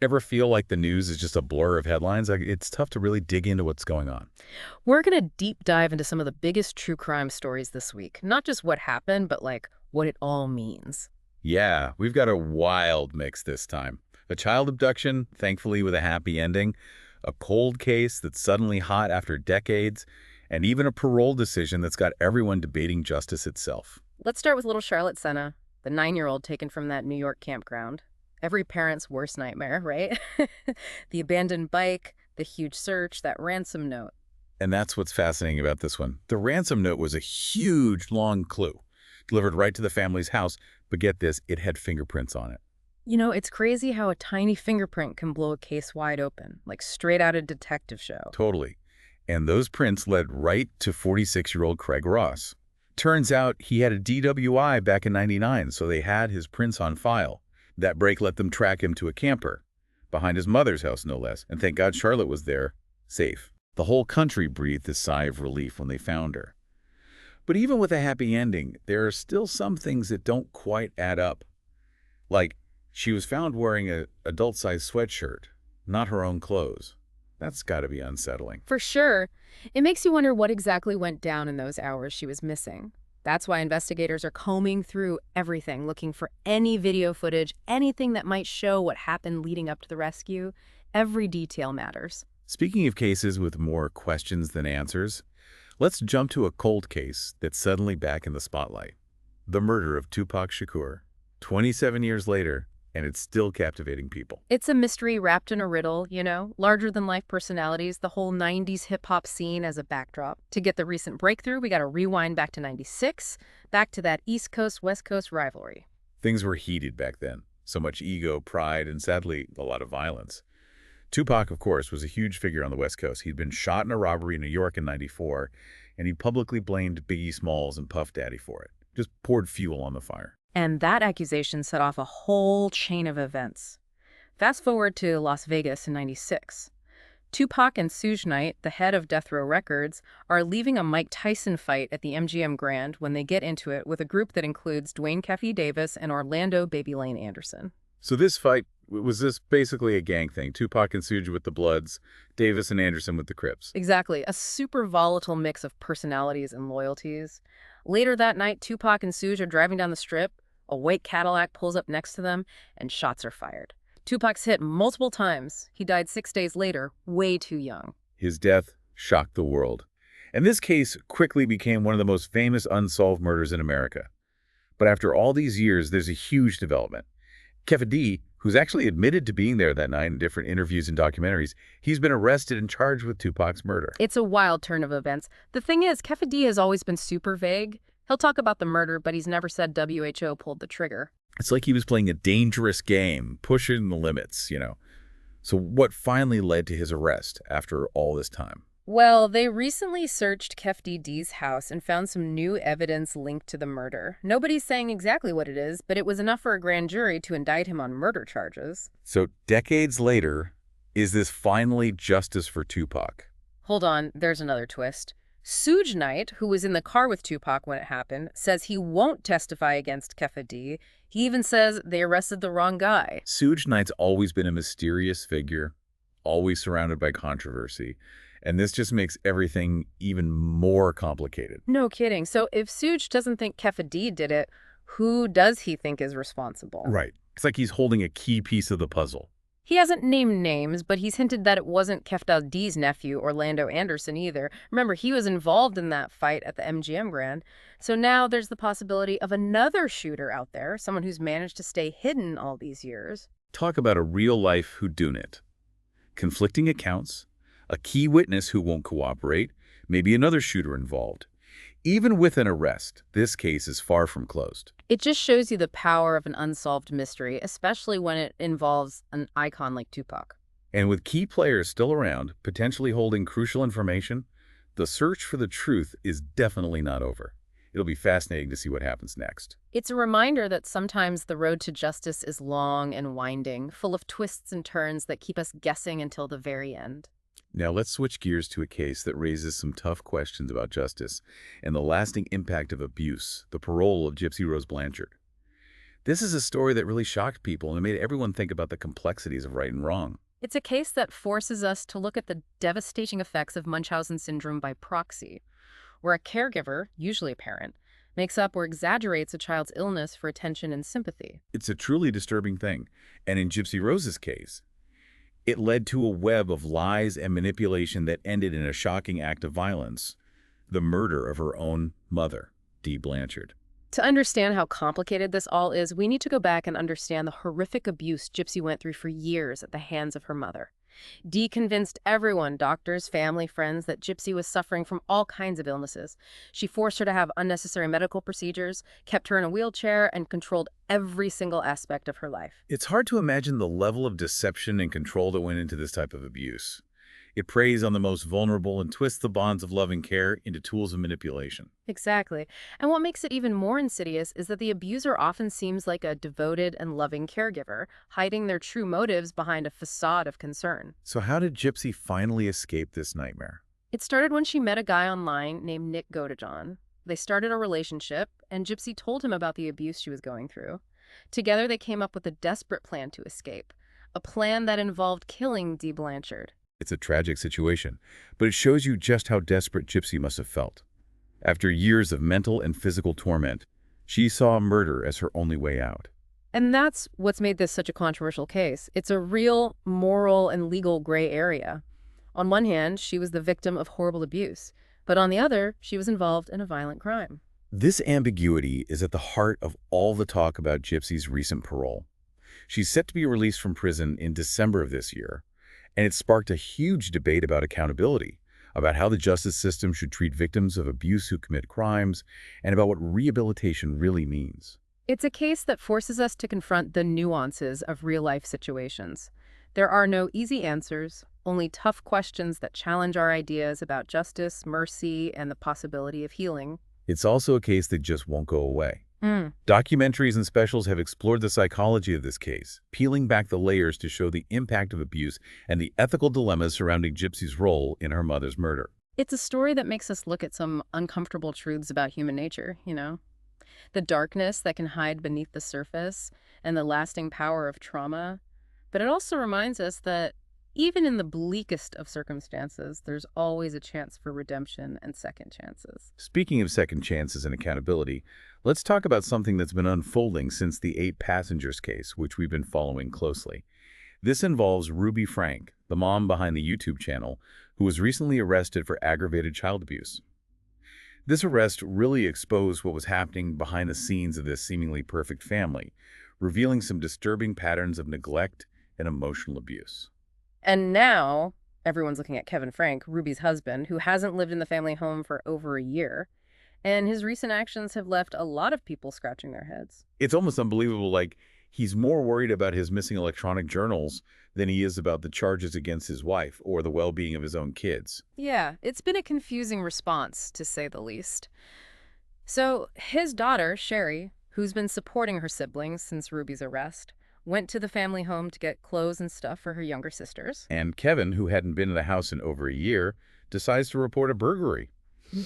Ever feel like the news is just a blur of headlines? Like, it's tough to really dig into what's going on. We're going to deep dive into some of the biggest true crime stories this week. Not just what happened, but like what it all means. Yeah, we've got a wild mix this time. A child abduction, thankfully with a happy ending, a cold case that's suddenly hot after decades, and even a parole decision that's got everyone debating justice itself. Let's start with little Charlotte Senna, the 9-year-old taken from that New York campground. Every parent's worst nightmare, right? The abandoned bike, the huge search, that ransom note. And that's what's fascinating about this one. The ransom note was a huge, long clue, delivered right to the family's house, but get this, it had fingerprints on it. You know, it's crazy how a tiny fingerprint can blow a case wide open, like straight out of detective show. Totally. And those prints led right to 46-year-old Craig Ross. Turns out he had a DWI back in '99, so they had his prints on file. That break let them track him to a camper, behind his mother's house no less, and thank God Charlotte was there, safe. The whole country breathed a sigh of relief when they found her. But even with a happy ending, there are still some things that don't quite add up. Like, she was found wearing an adult-sized sweatshirt, not her own clothes. That's got to be unsettling. For sure. It makes you wonder what exactly went down in those hours she was missing. That's why investigators are combing through everything, looking for any video footage, anything that might show what happened leading up to the rescue. Every detail matters. Speaking of cases with more questions than answers, let's jump to a cold case that's suddenly back in the spotlight. The murder of Tupac Shakur. 27 years later, and it's still captivating people. It's a mystery wrapped in a riddle, you know, larger-than-life personalities, the whole 90s hip-hop scene as a backdrop. To get the recent breakthrough, we got to rewind back to 96, back to that East Coast-West Coast rivalry. Things were heated back then. So much ego, pride, and sadly, a lot of violence. Tupac, of course, was a huge figure on the West Coast. He'd been shot in a robbery in New York in '94, and he publicly blamed Biggie Smalls and Puff Daddy for it. Just poured fuel on the fire. And that accusation set off a whole chain of events. Fast forward to Las Vegas in 96. Tupac and Suge Knight, the head of Death Row Records, are leaving a Mike Tyson fight at the MGM Grand when they get into it with a group that includes Dwayne Keffy Davis and Orlando Baby Lane Anderson. So this fight, was this basically a gang thing? Tupac and Suge with the Bloods, Davis and Anderson with the Crips. Exactly, a super volatile mix of personalities and loyalties. Later that night, Tupac and Suge are driving down the strip. A white Cadillac pulls up next to them, and shots are fired. Tupac's hit multiple times. He died 6 days later, way too young. His death shocked the world. And this case quickly became one of the most famous unsolved murders in America. But after all these years, there's a huge development. Keffa D, who's actually admitted to being there that night in different interviews and documentaries, he's been arrested and charged with Tupac's murder. It's a wild turn of events. The thing is, Keffa D has always been super vague. He'll talk about the murder, but he's never said WHO pulled the trigger. It's like he was playing a dangerous game, pushing the limits, you know. So what finally led to his arrest after all this time? Well, they recently searched Keffa D's house and found some new evidence linked to the murder. Nobody's saying exactly what it is, but it was enough for a grand jury to indict him on murder charges. So decades later, is this finally justice for Tupac? Hold on, there's another twist. Suge Knight, who was in the car with Tupac when it happened, says he won't testify against Keffa D. He even says they arrested the wrong guy. Suge Knight's always been a mysterious figure, always surrounded by controversy. And this just makes everything even more complicated. No kidding. So if Suge doesn't think Keffa D did it, who does he think is responsible? Right. It's like he's holding a key piece of the puzzle. He hasn't named names, but he's hinted that it wasn't Keffa D's nephew, Orlando Anderson, either. Remember, he was involved in that fight at the MGM Grand. So now there's the possibility of another shooter out there, someone who's managed to stay hidden all these years. Talk about a real-life whodunit. Conflicting accounts, a key witness who won't cooperate, maybe another shooter involved. Even with an arrest, this case is far from closed. It just shows you the power of an unsolved mystery, especially when it involves an icon like Tupac. And with key players still around, potentially holding crucial information, the search for the truth is definitely not over. It'll be fascinating to see what happens next. It's a reminder that sometimes the road to justice is long and winding, full of twists and turns that keep us guessing until the very end. Now let's switch gears to a case that raises some tough questions about justice and the lasting impact of abuse, the parole of Gypsy Rose Blanchard. This is a story that really shocked people and made everyone think about the complexities of right and wrong. It's a case that forces us to look at the devastating effects of Munchausen syndrome by proxy, where a caregiver, usually a parent, makes up or exaggerates a child's illness for attention and sympathy. It's a truly disturbing thing. And in Gypsy Rose's case, it led to a web of lies and manipulation that ended in a shocking act of violence, the murder of her own mother, Dee Blanchard. To understand how complicated this all is, we need to go back and understand the horrific abuse Gypsy went through for years at the hands of her mother. Dee convinced everyone, doctors, family, friends, that Gypsy was suffering from all kinds of illnesses. She forced her to have unnecessary medical procedures, kept her in a wheelchair, and controlled every single aspect of her life. It's hard to imagine the level of deception and control that went into this type of abuse. It preys on the most vulnerable and twists the bonds of love and care into tools of manipulation. Exactly. And what makes it even more insidious is that the abuser often seems like a devoted and loving caregiver, hiding their true motives behind a facade of concern. So how did Gypsy finally escape this nightmare? It started when she met a guy online named Nick Godejohn. They started a relationship, and Gypsy told him about the abuse she was going through. Together, they came up with a desperate plan to escape, a plan that involved killing Dee Blanchard. It's a tragic situation, but it shows you just how desperate Gypsy must have felt. After years of mental and physical torment, she saw murder as her only way out. And that's what's made this such a controversial case. It's a real moral and legal gray area. On one hand, she was the victim of horrible abuse, but on the other, she was involved in a violent crime. This ambiguity is at the heart of all the talk about Gypsy's recent parole. She's set to be released from prison in December of this year, and it sparked a huge debate about accountability, about how the justice system should treat victims of abuse who commit crimes, and about what rehabilitation really means. It's a case that forces us to confront the nuances of real-life situations. There are no easy answers, only tough questions that challenge our ideas about justice, mercy, and the possibility of healing. It's also a case that just won't go away. Documentaries and specials have explored the psychology of this case, peeling back the layers to show the impact of abuse and the ethical dilemmas surrounding Gypsy's role in her mother's murder. It's a story that makes us look at some uncomfortable truths about human nature, the darkness that can hide beneath the surface and the lasting power of trauma. But it also reminds us that even in the bleakest of circumstances, there's always a chance for redemption and second chances. Speaking of second chances and accountability, let's talk about something that's been unfolding since the 8 Passengers case, which we've been following closely. This involves Ruby Frank, the mom behind the YouTube channel, who was recently arrested for aggravated child abuse. This arrest really exposed what was happening behind the scenes of this seemingly perfect family, revealing some disturbing patterns of neglect and emotional abuse. And now, everyone's looking at Kevin Frank, Ruby's husband, who hasn't lived in the family home for over a year. And his recent actions have left a lot of people scratching their heads. It's almost unbelievable, like he's more worried about his missing electronic journals than he is about the charges against his wife or the well-being of his own kids. Yeah, it's been a confusing response, to say the least. So his daughter, Sherry, who's been supporting her siblings since Ruby's arrest, went to the family home to get clothes and stuff for her younger sisters. And Kevin, who hadn't been in the house in over a year, decides to report a burglary.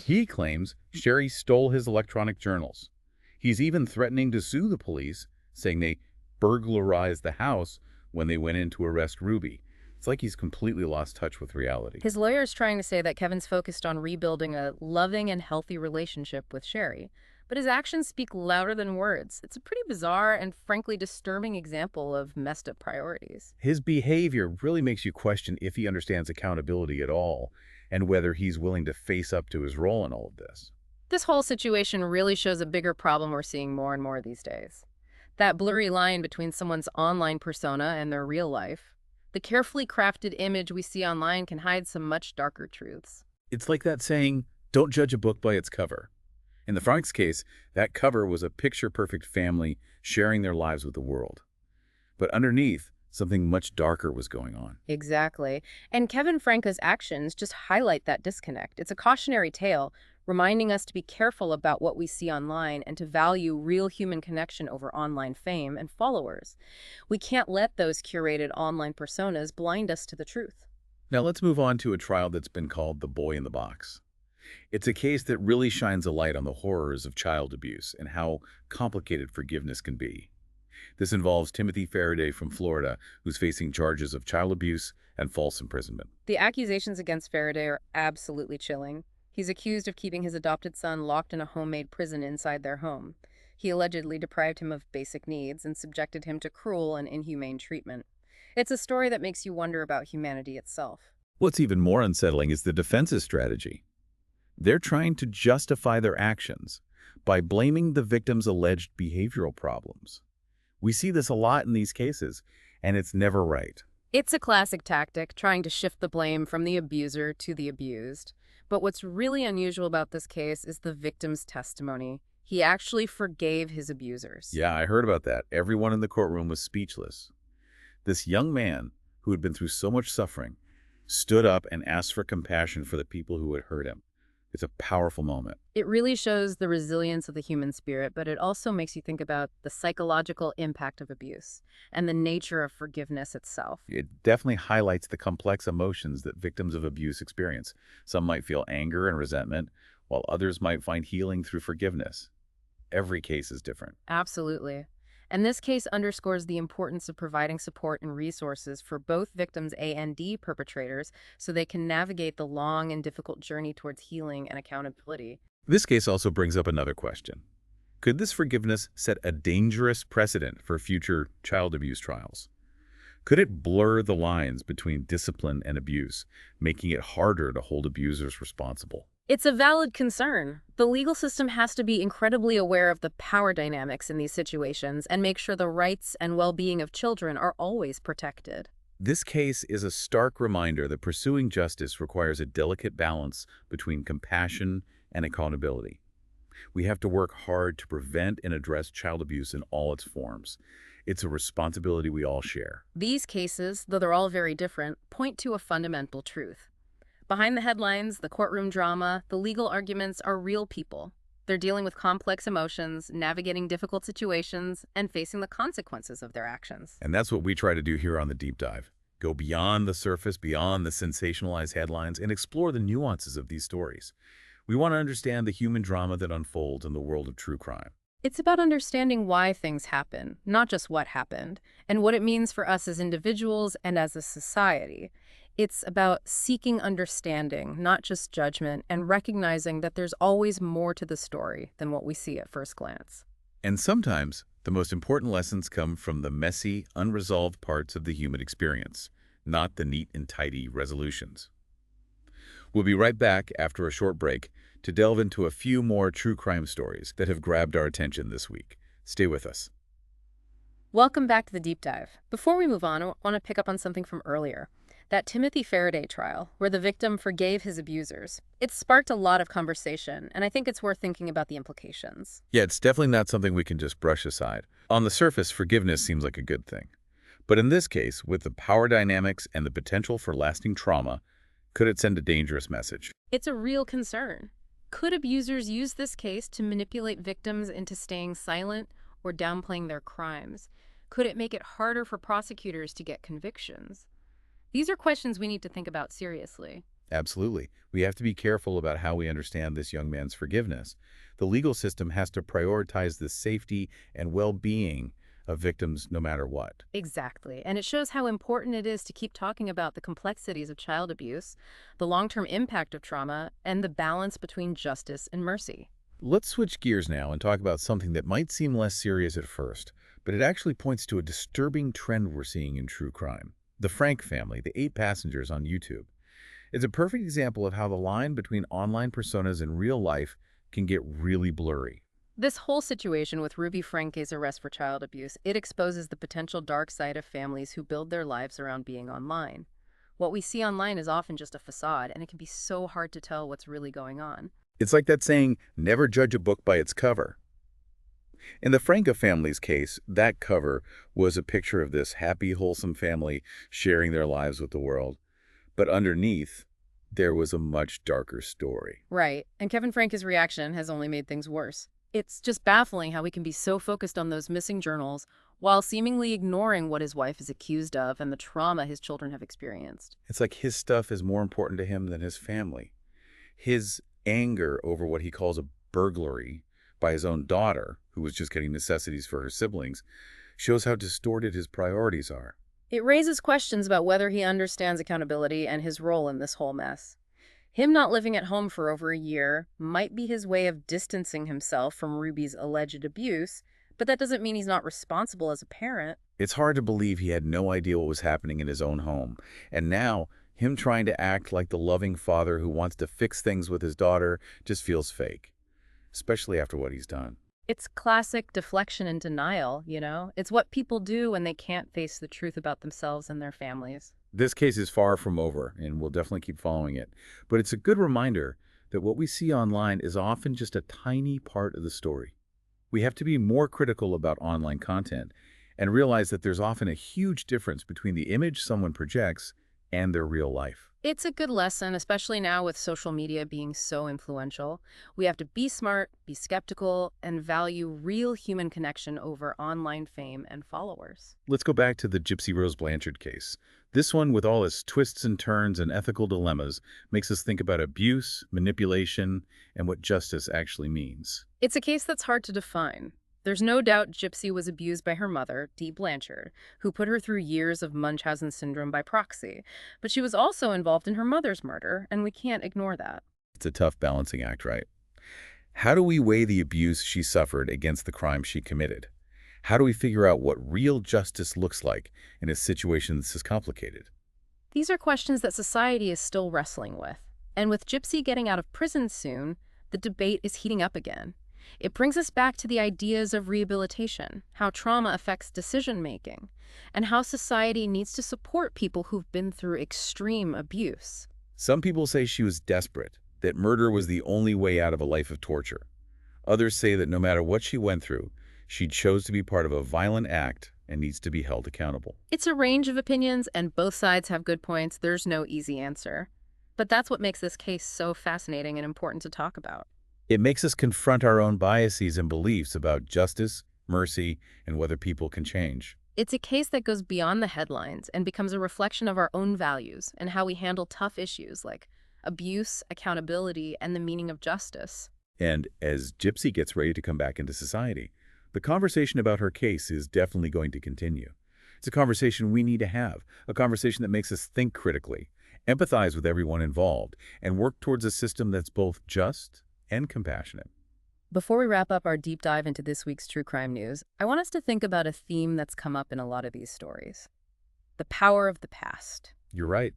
He claims Sherry stole his electronic journals. He's even threatening to sue the police, saying they burglarized the house when they went in to arrest Ruby. It's like he's completely lost touch with reality. His lawyer is trying to say that Kevin's focused on rebuilding a loving and healthy relationship with Sherry, but his actions speak louder than words. It's a pretty bizarre and frankly disturbing example of messed up priorities. His behavior really makes you question if he understands accountability at all, and whether he's willing to face up to his role in all of this. This whole situation really shows a bigger problem we're seeing more and more these days. That blurry line between someone's online persona and their real life. The carefully crafted image we see online can hide some much darker truths. It's like that saying, don't judge a book by its cover. In the Franks case, that cover was a picture-perfect family sharing their lives with the world. But underneath, something much darker was going on. Exactly. And Kevin Franco's actions just highlight that disconnect. It's a cautionary tale, reminding us to be careful about what we see online and to value real human connection over online fame and followers. We can't let those curated online personas blind us to the truth. Now let's move on to a trial that's been called The Boy in the Box. It's a case that really shines a light on the horrors of child abuse and how complicated forgiveness can be. This involves Timothy Faraday from Florida, who's facing charges of child abuse and false imprisonment. The accusations against Faraday are absolutely chilling. He's accused of keeping his adopted son locked in a homemade prison inside their home. He allegedly deprived him of basic needs and subjected him to cruel and inhumane treatment. It's a story that makes you wonder about humanity itself. What's even more unsettling is the defense's strategy. They're trying to justify their actions by blaming the victim's alleged behavioral problems. We see this a lot in these cases, and it's never right. It's a classic tactic, trying to shift the blame from the abuser to the abused. But what's really unusual about this case is the victim's testimony. He actually forgave his abusers. Yeah, I heard about that. Everyone in the courtroom was speechless. This young man, who had been through so much suffering, stood up and asked for compassion for the people who had hurt him. It's a powerful moment. It really shows the resilience of the human spirit, but it also makes you think about the psychological impact of abuse and the nature of forgiveness itself. It definitely highlights the complex emotions that victims of abuse experience. Some might feel anger and resentment, while others might find healing through forgiveness. Every case is different. Absolutely. And this case underscores the importance of providing support and resources for both victims and perpetrators so they can navigate the long and difficult journey towards healing and accountability. This case also brings up another question. Could this forgiveness set a dangerous precedent for future child abuse trials? Could it blur the lines between discipline and abuse, making it harder to hold abusers responsible? It's a valid concern. The legal system has to be incredibly aware of the power dynamics in these situations and make sure the rights and well-being of children are always protected. This case is a stark reminder that pursuing justice requires a delicate balance between compassion and accountability. We have to work hard to prevent and address child abuse in all its forms. It's a responsibility we all share. These cases, though they're all very different, point to a fundamental truth. Behind the headlines, the courtroom drama, the legal arguments are real people. They're dealing with complex emotions, navigating difficult situations, and facing the consequences of their actions. And that's what we try to do here on The Deep Dive. Go beyond the surface, beyond the sensationalized headlines, and explore the nuances of these stories. We want to understand the human drama that unfolds in the world of true crime. It's about understanding why things happen, not just what happened, and what it means for us as individuals and as a society. It's about seeking understanding, not just judgment, and recognizing that there's always more to the story than what we see at first glance. And sometimes, the most important lessons come from the messy, unresolved parts of the human experience, not the neat and tidy resolutions. We'll be right back after a short break to delve into a few more true crime stories that have grabbed our attention this week. Stay with us. Welcome back to The Deep Dive. Before we move on, I want to pick up on something from earlier. That Timothy Faraday trial, where the victim forgave his abusers. It sparked a lot of conversation, and I think it's worth thinking about the implications. Yeah, it's definitely not something we can just brush aside. On the surface, forgiveness seems like a good thing. But in this case, with the power dynamics and the potential for lasting trauma, could it send a dangerous message? It's a real concern. Could abusers use this case to manipulate victims into staying silent or downplaying their crimes? Could it make it harder for prosecutors to get convictions? These are questions we need to think about seriously. Absolutely. We have to be careful about how we understand this young man's forgiveness. The legal system has to prioritize the safety and well-being of victims no matter what. Exactly. And it shows how important it is to keep talking about the complexities of child abuse, the long-term impact of trauma, and the balance between justice and mercy. Let's switch gears now and talk about something that might seem less serious at first, but it actually points to a disturbing trend we're seeing in true crime. The Frank family, the 8 passengers on YouTube. It's a perfect example of how the line between online personas and real life can get really blurry. This whole situation with Ruby Franke's arrest for child abuse, it exposes the potential dark side of families who build their lives around being online. What we see online is often just a facade, and it can be so hard to tell what's really going on. It's like that saying, never judge a book by its cover. In the Franca family's case, that cover was a picture of this happy, wholesome family sharing their lives with the world. But underneath, there was a much darker story. Right, and Kevin Franke's reaction has only made things worse. It's just baffling how we can be so focused on those missing journals while seemingly ignoring what his wife is accused of and the trauma his children have experienced. It's like his stuff is more important to him than his family. His anger over what he calls a burglary by his own daughter, who was just getting necessities for her siblings, shows how distorted his priorities are. It raises questions about whether he understands accountability and his role in this whole mess. Him not living at home for over a year might be his way of distancing himself from Ruby's alleged abuse, but that doesn't mean he's not responsible as a parent. It's hard to believe he had no idea what was happening in his own home. And now, him trying to act like the loving father who wants to fix things with his daughter just feels fake, especially after what he's done. It's classic deflection and denial, you know? It's what people do when they can't face the truth about themselves and their families. This case is far from over, and we'll definitely keep following it. But it's a good reminder that what we see online is often just a tiny part of the story. We have to be more critical about online content and realize that there's often a huge difference between the image someone projects and their real life. It's a good lesson, especially now with social media being so influential. We have to be smart, be skeptical, and value real human connection over online fame and followers. Let's go back to the Gypsy Rose Blanchard case. This one, with all its twists and turns and ethical dilemmas, makes us think about abuse, manipulation, and what justice actually means. It's a case that's hard to define. There's no doubt Gypsy was abused by her mother, Dee Blanchard, who put her through years of Munchausen syndrome by proxy. But she was also involved in her mother's murder, and we can't ignore that. It's a tough balancing act, right? How do we weigh the abuse she suffered against the crime she committed? How do we figure out what real justice looks like in a situation that's this complicated? These are questions that society is still wrestling with. And with Gypsy getting out of prison soon, the debate is heating up again. It brings us back to the ideas of rehabilitation, how trauma affects decision-making, and how society needs to support people who've been through extreme abuse. Some people say she was desperate, that murder was the only way out of a life of torture. Others say that no matter what she went through, she chose to be part of a violent act and needs to be held accountable. It's a range of opinions, and both sides have good points. There's no easy answer. But that's what makes this case so fascinating and important to talk about. It makes us confront our own biases and beliefs about justice, mercy, and whether people can change. It's a case that goes beyond the headlines and becomes a reflection of our own values and how we handle tough issues like abuse, accountability, and the meaning of justice. And as Gypsy gets ready to come back into society, the conversation about her case is definitely going to continue. It's a conversation we need to have, a conversation that makes us think critically, empathize with everyone involved, and work towards a system that's both just and compassionate. Before we wrap up our deep dive into this week's true crime news, I want us to think about a theme that's come up in a lot of these stories: the power of the past. You're right.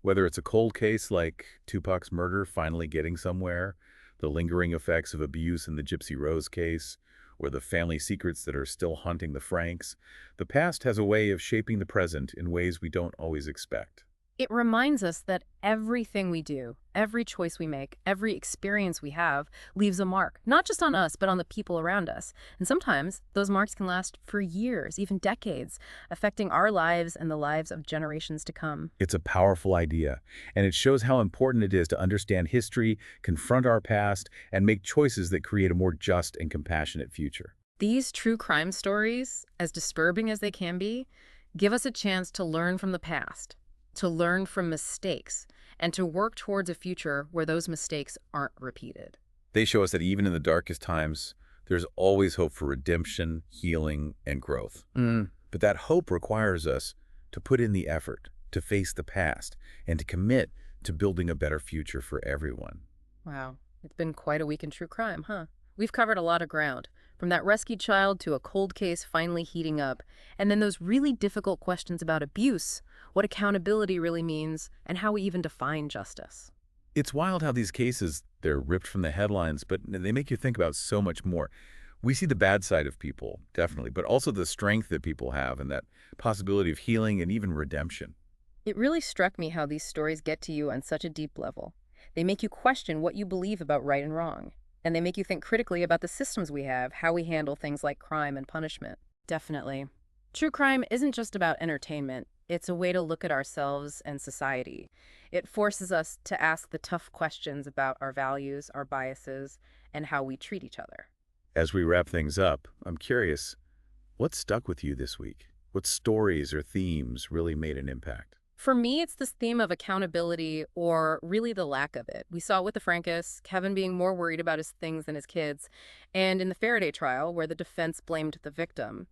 Whether it's a cold case like Tupac's murder finally getting somewhere, the lingering effects of abuse in the Gypsy Rose case, or the family secrets that are still haunting the Franks, the past has a way of shaping the present in ways we don't always expect. It reminds us that everything we do, every choice we make, every experience we have leaves a mark, not just on us, but on the people around us. And sometimes those marks can last for years, even decades, affecting our lives and the lives of generations to come. It's a powerful idea, and it shows how important it is to understand history, confront our past, and make choices that create a more just and compassionate future. These true crime stories, as disturbing as they can be, give us a chance to learn from the past, to learn from mistakes, and to work towards a future where those mistakes aren't repeated. They show us that even in the darkest times, there's always hope for redemption, healing, and growth. But that hope requires us to put in the effort, to face the past, and to commit to building a better future for everyone. Wow, it's been quite a week in true crime, huh? We've covered a lot of ground, from that rescued child to a cold case finally heating up, and then those really difficult questions about abuse, what accountability really means, and how we even define justice. It's wild how these cases, they're ripped from the headlines, but they make you think about so much more. We see the bad side of people, definitely, but also the strength that people have and that possibility of healing and even redemption. It really struck me how these stories get to you on such a deep level. They make you question what you believe about right and wrong, and they make you think critically about the systems we have, how we handle things like crime and punishment. Definitely. True crime isn't just about entertainment. It's a way to look at ourselves and society. It forces us to ask the tough questions about our values, our biases, and how we treat each other. As we wrap things up, I'm curious, what stuck with you this week? What stories or themes really made an impact? For me, it's this theme of accountability, or really the lack of it. We saw it with the Frankus, Kevin being more worried about his things than his kids, and in the Faraday trial, where the defense blamed the victim.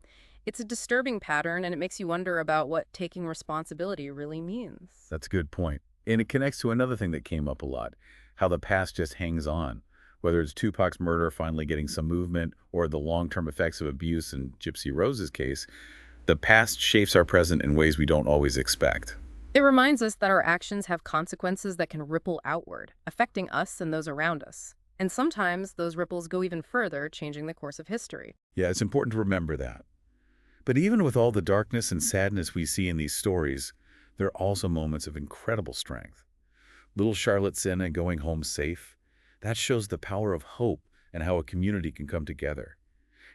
It's a disturbing pattern, and it makes you wonder about what taking responsibility really means. That's a good point. And it connects to another thing that came up a lot, how the past just hangs on. Whether it's Tupac's murder finally getting some movement or the long-term effects of abuse in Gypsy Rose's case, the past shapes our present in ways we don't always expect. It reminds us that our actions have consequences that can ripple outward, affecting us and those around us. And sometimes those ripples go even further, changing the course of history. Yeah, it's important to remember that. But even with all the darkness and sadness we see in these stories, there are also moments of incredible strength. Little Charlotte Senna going home safe, that shows the power of hope and how a community can come together.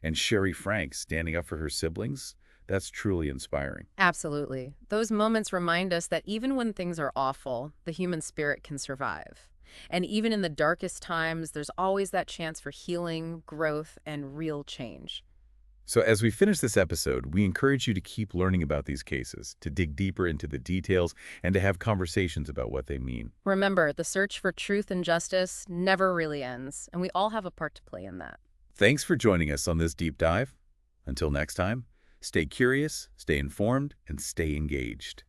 And Sherry Frank standing up for her siblings, that's truly inspiring. Absolutely. Those moments remind us that even when things are awful, the human spirit can survive. And even in the darkest times, there's always that chance for healing, growth, and real change. So as we finish this episode, we encourage you to keep learning about these cases, to dig deeper into the details, and to have conversations about what they mean. Remember, the search for truth and justice never really ends, and we all have a part to play in that. Thanks for joining us on this deep dive. Until next time, stay curious, stay informed, and stay engaged.